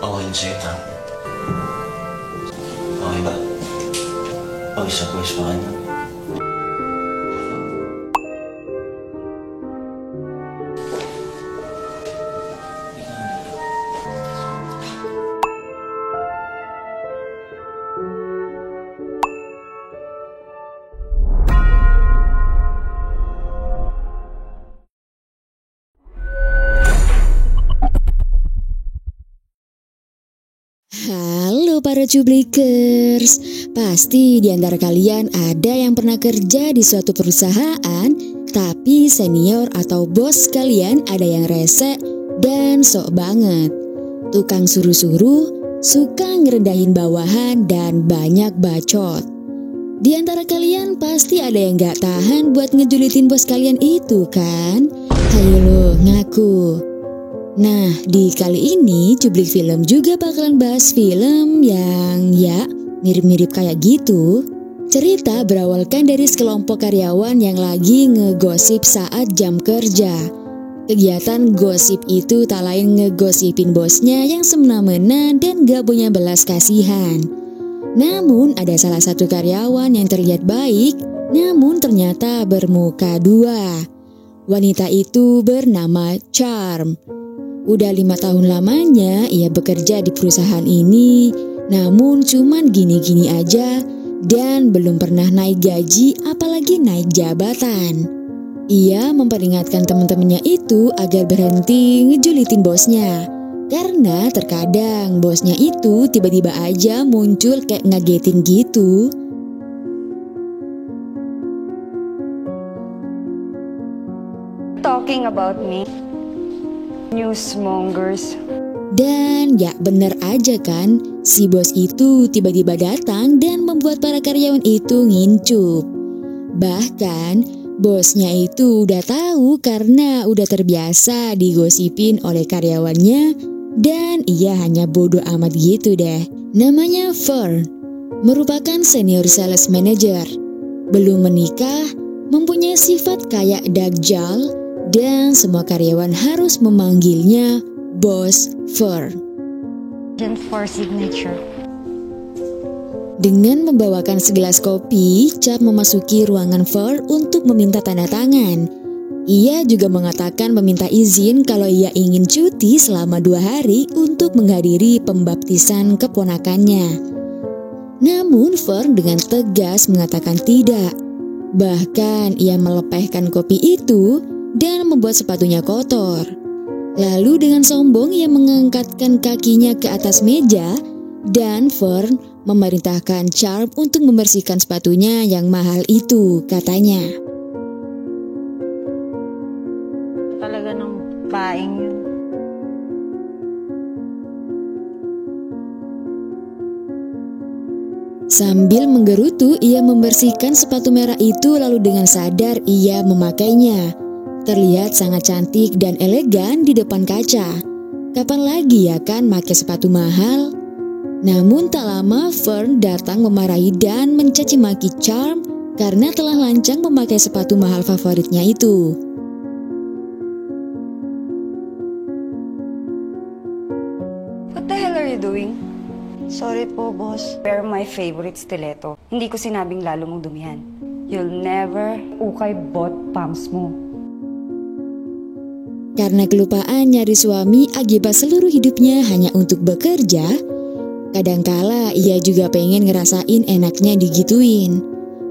Awayin sa'yo, Tam. Okay ba? Pag-isa-pwes pa kanya. Halo para cublikers, pasti di antara kalian ada yang pernah kerja di suatu perusahaan, tapi senior atau bos kalian ada yang rese dan sok banget. Tukang suruh-suruh, suka ngerendahin bawahan dan banyak bacot. Di antara kalian pasti ada yang gak tahan buat ngejulitin bos kalian itu kan? Hayo lo, ngaku. Nah, di kali ini Cublik Film juga bakalan bahas film yang ya mirip-mirip kayak gitu. Cerita berawalkan dari sekelompok karyawan yang lagi ngegosip saat jam kerja. Kegiatan gosip itu tak lain ngegosipin bosnya yang semena-mena dan gak punya belas kasihan. Namun ada salah satu karyawan yang terlihat baik, namun ternyata bermuka dua. Wanita itu bernama Charm. Udah 5 tahun lamanya ia bekerja di perusahaan ini, namun cuman gini-gini aja dan belum pernah naik gaji apalagi naik jabatan. Ia memperingatkan teman-temannya itu agar berhenti ngejulitin bosnya. Karena terkadang bosnya itu tiba-tiba aja muncul kayak ngagetin gitu. Talking about me, newsmongers. Dan ya bener aja kan, si bos itu tiba-tiba datang dan membuat para karyawan itu ngincup. Bahkan bosnya itu udah tahu karena udah terbiasa digosipin oleh karyawannya dan ia hanya bodoh amat gitu deh. Namanya Fern, merupakan senior sales manager. Belum menikah, mempunyai sifat kayak Dajjal dan semua karyawan harus memanggilnya Bos Fern. For signature. Dengan membawakan segelas kopi, Cap memasuki ruangan Fern untuk meminta tanda tangan. Ia juga mengatakan meminta izin kalau ia ingin cuti selama 2 hari untuk menghadiri pembaptisan keponakannya. Namun Fern dengan tegas mengatakan tidak. Bahkan ia melepehkan kopi itu dan membuat sepatunya kotor. Lalu dengan sombong ia mengangkatkan kakinya ke atas meja dan Fern memerintahkan Charm untuk membersihkan sepatunya yang mahal itu, katanya. Talaga ng paing yun. Sambil menggerutu ia membersihkan sepatu merah itu lalu dengan sadar ia memakainya. Terlihat sangat cantik dan elegan di depan kaca. Kapan lagi ya kan pakai sepatu mahal? Namun tak lama Fern datang memarahi dan mencaci maki Charm karena telah lancang memakai sepatu mahal favoritnya itu. What the hell are you doing? Sorry po, boss. Wear my favorite stiletto. Hindi ko sinabing lalo mong dumihan. You'll never ukay bot pumps mo. Karena kelupaan nyari suami akibat seluruh hidupnya hanya untuk bekerja, kadangkala ia juga pengen ngerasain enaknya digituin.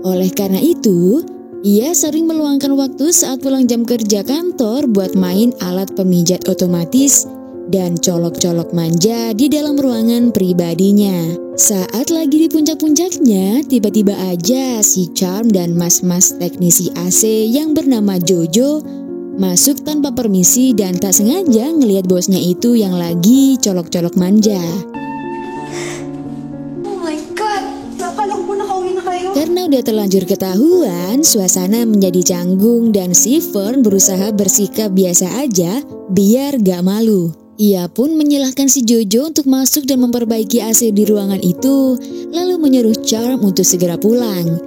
Oleh karena itu, ia sering meluangkan waktu saat pulang jam kerja kantor buat main alat pemijat otomatis dan colok-colok manja di dalam ruangan pribadinya. Saat lagi di puncak-puncaknya, tiba-tiba aja si Charm dan mas-mas teknisi AC yang bernama Jojo masuk tanpa permisi dan tak sengaja ngelihat bosnya itu yang lagi colok-colok manja. Oh my God! Nakalang po nakauwi na kayo. Karena udah terlanjur ketahuan, suasana menjadi canggung dan si Fern berusaha bersikap biasa aja biar gak malu. Ia pun menyilahkan si Jojo untuk masuk dan memperbaiki AC di ruangan itu, lalu menyuruh Charm untuk segera pulang.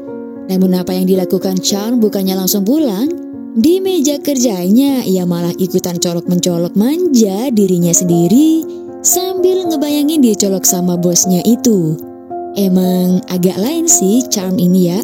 Namun apa yang dilakukan Charm bukannya langsung pulang. Di meja kerjanya ia malah ikutan colok-mencolok manja dirinya sendiri sambil ngebayangin dicolok sama bosnya itu. Emang agak lain sih Charm ini ya.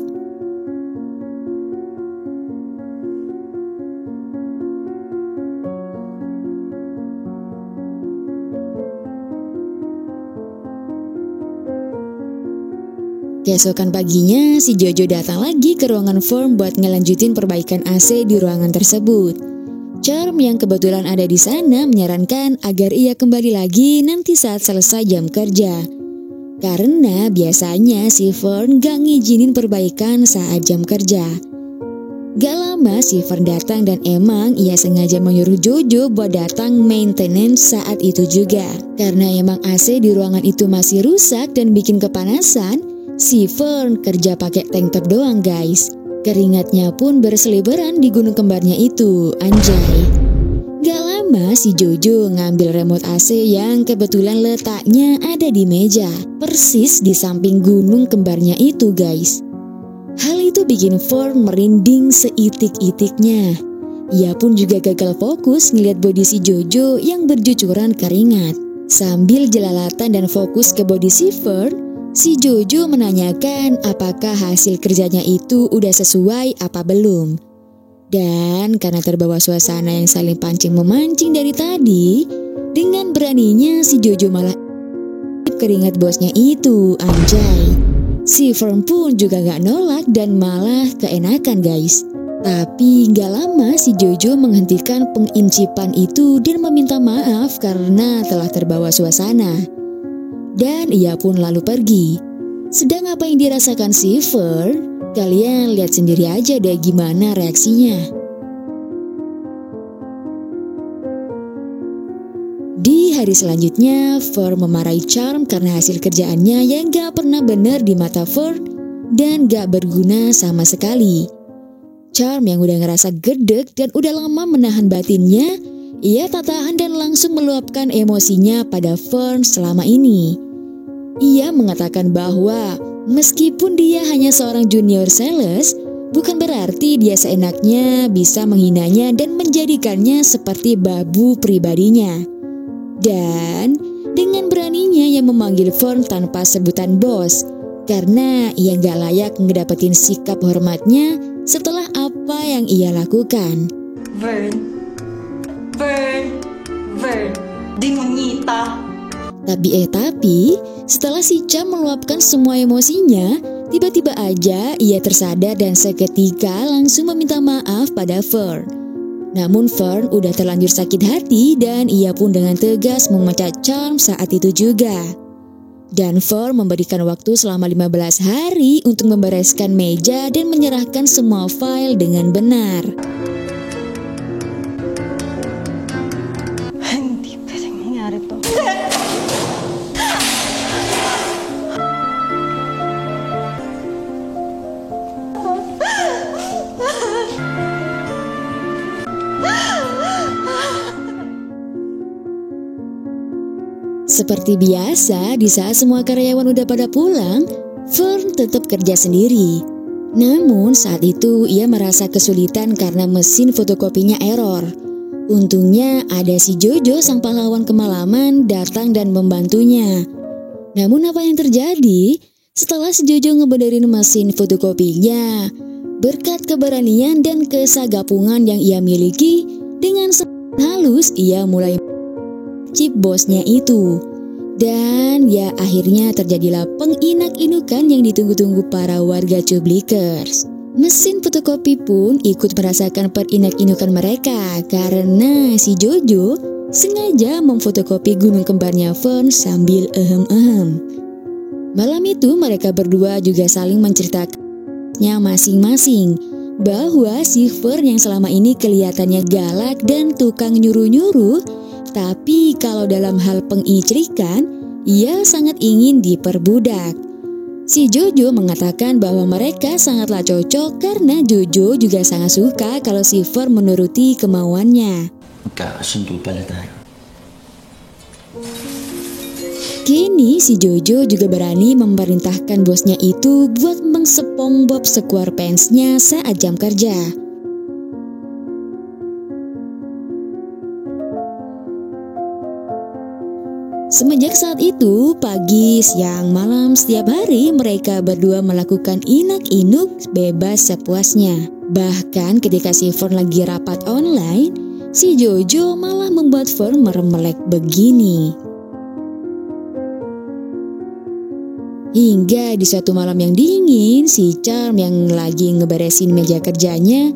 Keesokan paginya, si Jojo datang lagi ke ruangan Fern buat ngelanjutin perbaikan AC di ruangan tersebut. Charm yang kebetulan ada di sana menyarankan agar ia kembali lagi nanti saat selesai jam kerja. Karena biasanya si Fern gak ngizinin perbaikan saat jam kerja. Gak lama si Fern datang dan emang ia sengaja menyuruh Jojo buat datang maintenance saat itu juga. Karena emang AC di ruangan itu masih rusak dan bikin kepanasan, si Fern kerja pakai tank top doang guys. Keringatnya pun berseliweran di gunung kembarnya itu, anjay. Gak lama si Jojo ngambil remote AC yang kebetulan letaknya ada di meja, persis di samping gunung kembarnya itu guys. Hal itu bikin Fern merinding seitik-itiknya. Ia pun juga gagal fokus ngeliat body si Jojo yang bercucuran keringat. Sambil jelalatan dan fokus ke body si Fern, si Jojo menanyakan apakah hasil kerjanya itu udah sesuai apa belum. Dan karena terbawa suasana yang saling pancing-memancing dari tadi, dengan beraninya si Jojo malah keringat bosnya itu, anjay. Si Fern pun juga gak nolak dan malah keenakan guys. Tapi gak lama si Jojo menghentikan pengincipan itu dan meminta maaf karena telah terbawa suasana. Dan ia pun lalu pergi. Sedang apa yang dirasakan si Fern? Kalian lihat sendiri aja deh gimana reaksinya. Di hari selanjutnya, Fern memarahi Charm karena hasil kerjaannya yang gak pernah benar di mata Fern dan gak berguna sama sekali. Charm yang udah ngerasa gedek dan udah lama menahan batinnya, ia tak tahan dan langsung meluapkan emosinya pada Fern selama ini. Ia mengatakan bahwa meskipun dia hanya seorang junior sales, bukan berarti dia seenaknya bisa menghinanya dan menjadikannya seperti babu pribadinya. Dan dengan beraninya ia memanggil Fern tanpa sebutan bos, karena ia gak layak ngedapetin sikap hormatnya setelah apa yang ia lakukan. Vern, demonita. Tapi setelah si Charm meluapkan semua emosinya, tiba-tiba aja ia tersadar dan seketika langsung meminta maaf pada Fern. Namun Fern udah terlanjur sakit hati dan ia pun dengan tegas memecat Charm saat itu juga. Dan Fern memberikan waktu selama 15 hari untuk membereskan meja dan menyerahkan semua file dengan benar. Hindi pwedeng mangyari to. Seperti biasa, di saat semua karyawan udah pada pulang, Fern tetap kerja sendiri. Namun saat itu ia merasa kesulitan karena mesin fotokopinya error. Untungnya ada si Jojo sang pahlawan kemalaman datang dan membantunya. Namun apa yang terjadi? Setelah si Jojo ngebenerin mesin fotokopinya, berkat keberanian dan kesagapungan yang ia miliki, dengan halus ia mulai chip bosnya itu. Dan ya akhirnya terjadilah penginak-inukan yang ditunggu-tunggu para warga Cublikers. Mesin fotokopi pun ikut merasakan perinak-inukan mereka karena si Jojo sengaja memfotokopi gunung kembarnya Fern sambil ehem-ehem. Malam itu mereka berdua juga saling menceritakannya masing-masing bahwa si Fern yang selama ini kelihatannya galak dan tukang nyuruh-nyuruh, tapi kalau dalam hal pengicrikan, ia sangat ingin diperbudak. Si Jojo mengatakan bahwa mereka sangatlah cocok karena Jojo juga sangat suka kalau si Fern menuruti kemauannya. Magkakasundo pala tayo. Kini si Jojo juga berani memerintahkan bosnya itu buat mengsepong-bob sekuar pentsnya saat jam kerja. Semenjak saat itu, pagi, siang, malam, setiap hari mereka berdua melakukan inak-inuk bebas sepuasnya. Bahkan ketika si Fern lagi rapat online, si Jojo malah membuat Fern merem-melek begini. Hingga di suatu malam yang dingin, si Charm yang lagi ngeberesin meja kerjanya,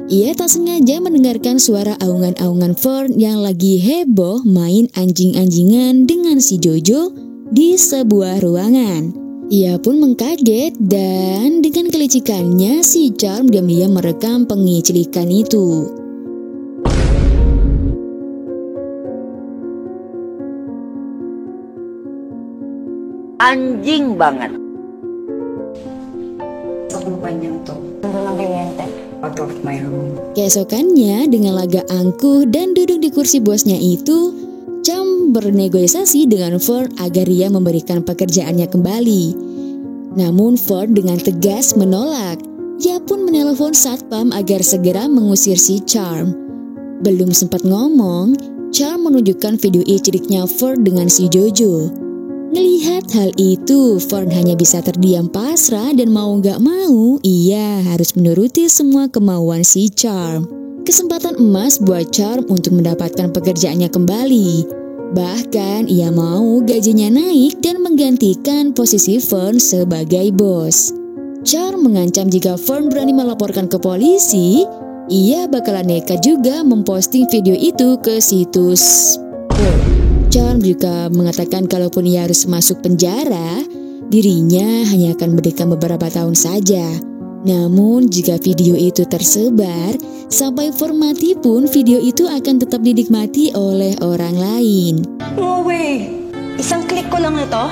ia tak sengaja mendengarkan suara aungan-aungan Fern yang lagi heboh main anjing-anjingan dengan si Jojo di sebuah ruangan. Ia pun mengkaget dan dengan kelicikannya si Charm diam-diam merekam pengicilikan itu. Anjing banget. Sa kumpanyang to. Ano ng kliyente? Out of my room. Keesokannya dengan lagak angkuh dan duduk di kursi bosnya itu, Charm bernegosiasi dengan Fern agar ia memberikan pekerjaannya kembali. Namun Fern dengan tegas menolak. Ia pun menelpon satpam agar segera mengusir si Charm. Belum sempat ngomong, Charm menunjukkan video iciliknya Fern dengan si Jojo. Ngelihat hal itu, Fern hanya bisa terdiam pasrah dan mau gak mau, ia harus menuruti semua kemauan si Charm. Kesempatan emas buat Charm untuk mendapatkan pekerjaannya kembali. Bahkan ia mau gajinya naik dan menggantikan posisi Fern sebagai bos. Charm mengancam jika Fern berani melaporkan ke polisi, ia bakalan nekat juga memposting video itu ke situs Fern. Charm juga mengatakan kalaupun ia harus masuk penjara, dirinya hanya akan mendekam beberapa tahun saja. Namun jika video itu tersebar, sampai Fern mati pun video itu akan tetap dinikmati oleh orang lain. No way! Isang klik ko lang ito.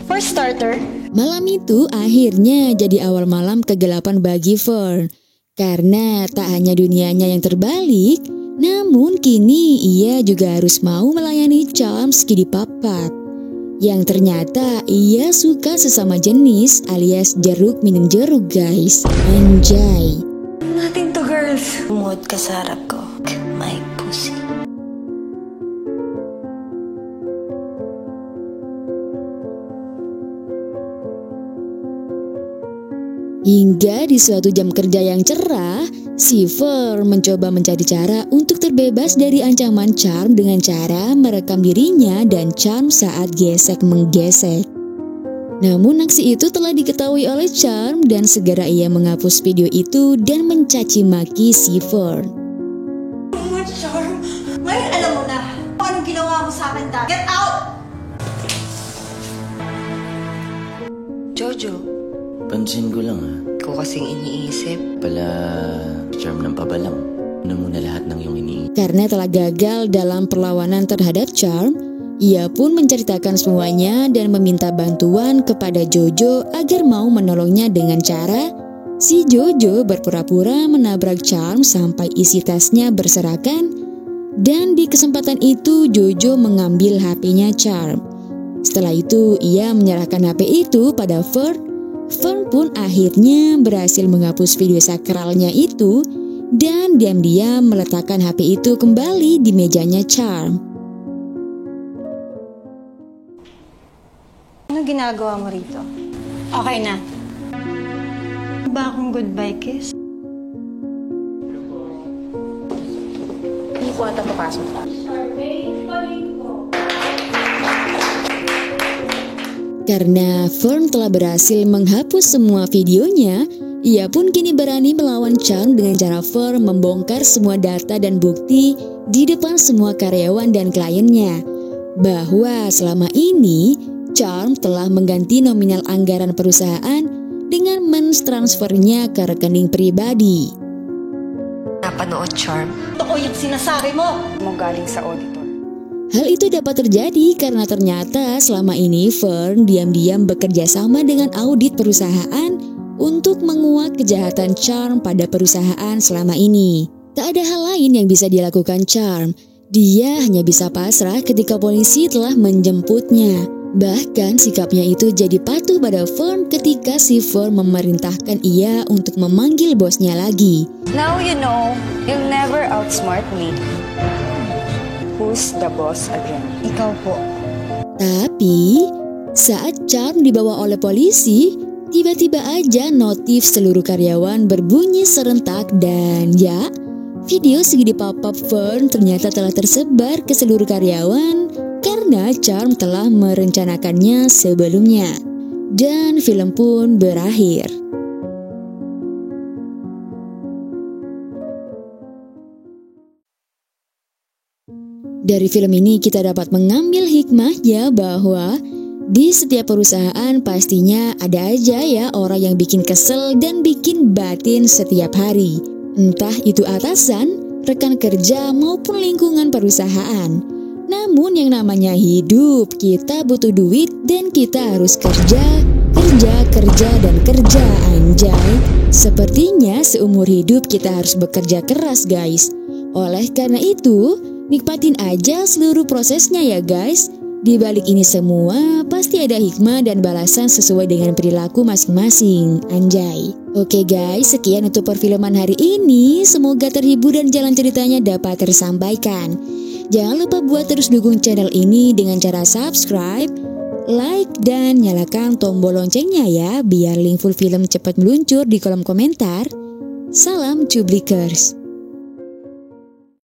For starter, Malam itu akhirnya jadi awal malam kegelapan bagi Fern. Karena tak hanya dunianya yang terbalik, namun kini ia juga harus mau melayani Charm Skidi Papat. Yang ternyata ia suka sesama jenis alias jeruk minum jeruk guys. Anjay. nothing to girls. Umuod ka sa harap ko, my pussy. Hingga di suatu jam kerja yang cerah, si Fern mencoba mencari cara untuk terbebas dari ancaman Charm dengan cara merekam dirinya dan Charm saat gesek-menggesek. Namun aksi itu telah diketahui oleh Charm dan segera ia menghapus video itu dan mencaci maki si Fern. Charm, ngayon alam mo na kung anong ginawa mo sa akin dati. Get out! Jojo, Pansin ko lang ko kasing iniisip. Pala Charm ng pabalang. Ano muna lahat ng iyong iniisip. Karena telah gagal dalam perlawanan terhadap Charm, ia pun menceritakan semuanya dan meminta bantuan kepada Jojo agar mau menolongnya dengan cara si Jojo berpura-pura menabrak Charm sampai isi tasnya berserakan, dan di kesempatan itu Jojo mengambil HP-nya Charm. Setelah itu ia menyerahkan HP itu pada Fern. Fern pun akhirnya berhasil menghapus video sakralnya itu dan diam-diam meletakkan HP itu kembali di mejanya Charm. Ano ginagawa mo rito? Okay na. Ba akong goodbye kiss? Hindi ko ata papasok. Karena Fern telah berhasil menghapus semua videonya, ia pun kini berani melawan Charm dengan cara Fern membongkar semua data dan bukti di depan semua karyawan dan kliennya, bahwa selama ini Charm telah mengganti nominal anggaran perusahaan dengan mentransfernya ke rekening pribadi. Napanood, Charm. Totoo yung sinasabi mo! Mo galing sa auditor. Hal itu dapat terjadi karena ternyata selama ini Fern diam-diam bekerja sama dengan audit perusahaan untuk menguak kejahatan Charm pada perusahaan selama ini. Tak ada hal lain yang bisa dilakukan Charm. Dia hanya bisa pasrah ketika polisi telah menjemputnya. Bahkan sikapnya itu jadi patuh pada Fern ketika si Fern memerintahkan ia untuk memanggil bosnya lagi. Now you know, you'll never outsmart me. Who's the boss again? Ikaw po. Tapi saat Charm dibawa oleh polisi, tiba-tiba aja notif seluruh karyawan berbunyi serentak dan ya, video segede pop-up phone ternyata telah tersebar ke seluruh karyawan karena Charm telah merencanakannya sebelumnya. Dan film pun berakhir. Dari film ini kita dapat mengambil hikmahnya bahwa di setiap perusahaan pastinya ada aja ya orang yang bikin kesel dan bikin batin setiap hari. Entah itu atasan, rekan kerja maupun lingkungan perusahaan. Namun yang namanya hidup, kita butuh duit dan kita harus kerja, dan kerja anjay. Sepertinya seumur hidup kita harus bekerja keras guys. Oleh karena itu, nikmatin aja seluruh prosesnya ya guys. Di balik ini semua pasti ada hikmah dan balasan sesuai dengan perilaku masing-masing, anjay. Oke guys, sekian untuk perfilman hari ini. Semoga terhibur dan jalan ceritanya dapat tersampaikan. Jangan lupa buat terus dukung channel ini dengan cara subscribe, like, dan nyalakan tombol loncengnya ya, biar link full film cepat meluncur di kolom komentar. Salam Cublikers.